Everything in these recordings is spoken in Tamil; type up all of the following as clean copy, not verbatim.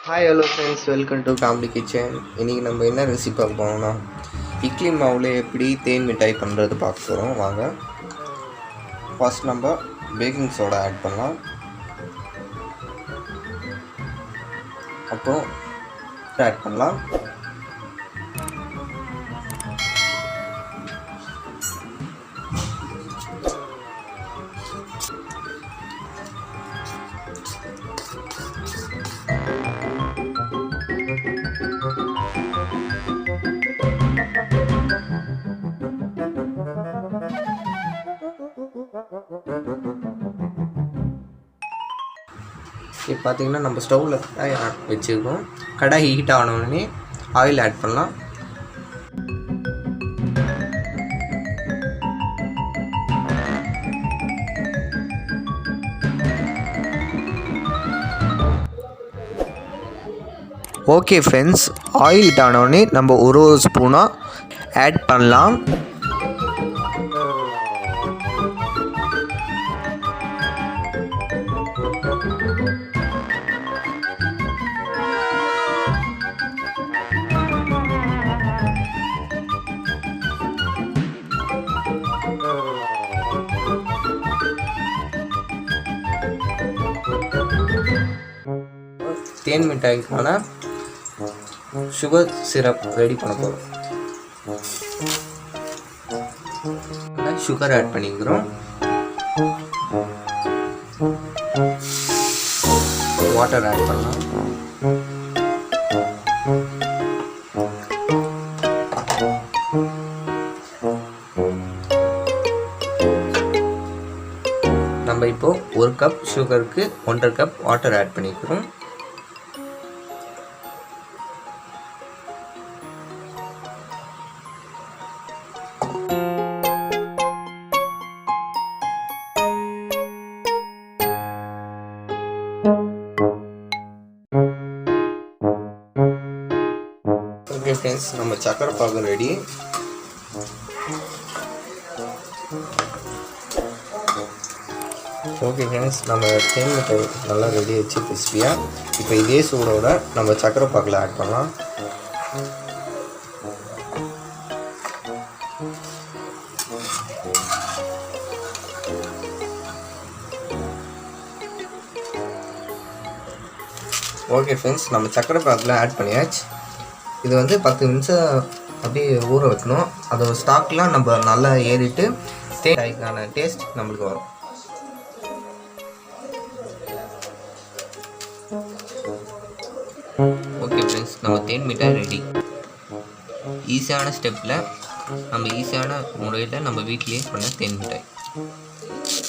Hi hello friends, welcome to comedy kitchen. இன்றைக்கி நம்ம என்ன ரெசிபி பார்க்க போனோம்னா இட்லி மாவில் எப்படி தேன் மிட்டாய் பண்ணுறது பார்க்க போகிறோம். வாங்க. ஃபர்ஸ்ட் நம்ம பேக்கிங் சோடா ஆட் பண்ணலாம். அப்புறம் ஆட் பண்ணலாம். இப்போ பார்த்தீங்கன்னா நம்ம ஸ்டவ்வில் கடாய் வச்சுருக்கோம். கடாய் ஹீட் ஆனவுடனே ஆயில் ஆட் பண்ணலாம். ஓகே ஃப்ரெண்ட்ஸ், ஆயில் ஹீட் ஆனவுடனே நம்ம ஒரு ஸ்பூனாக ஆட் பண்ணலாம். தேன் மிட்டாய்க்கான சுகர் சிரப் ரெடி பண்ண போகிறோம். சுகர் ஆட் பண்ணிக்கிறோம். வாட்டர் ஆட் பண்ணலாம். நம்ம இப்போ 1 கப் சுகருக்கு 1.5 கப் வாட்டர் ஆட் பண்ணிக்கிறோம். ஓகே ஃப்ரெண்ட்ஸ், நம்ம சக்கரை பாகு ரெடி. ஓகே ஃப்ரெண்ட்ஸ், நம்ம தேன் மிட்டாய் நல்லா ரெடி ஆச்சு கிறிஸ்பியாக. இப்போ இதே சூடோட நம்ம சக்கரை பாகில் ஆட் பண்ணலாம். ஓகே ஃப்ரெண்ட்ஸ், நம்ம சக்கரை பாகில் ஆட் பண்ணியாச்சு. இது வந்து 10 நிமிஷம் அப்படியே ஊற வைக்கணும். அதோட ஸ்டாக்லாம் நம்ம நல்லா ஏறிட்டு தேங்காய்க்கான டேஸ்ட் நம்மளுக்கு வரும். ஓகே ஃப்ரெண்ட்ஸ், நம்ம தேன் மிட்டாய் ரெடி. ஈஸியான ஸ்டெப்பில் நம்ம ஈஸியான முறையில் நம்ம வீட்டிலேயே பண்ண தேன் மிட்டாய்.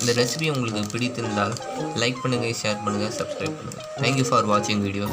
இந்த ரெசிபி உங்களுக்கு பிடித்திருந்தால் லைக் பண்ணுங்கள், ஷேர் பண்ணுங்கள், சப்ஸ்கிரைப் பண்ணுங்கள். தேங்க்யூ ஃபார் வாட்சிங் வீடியோ.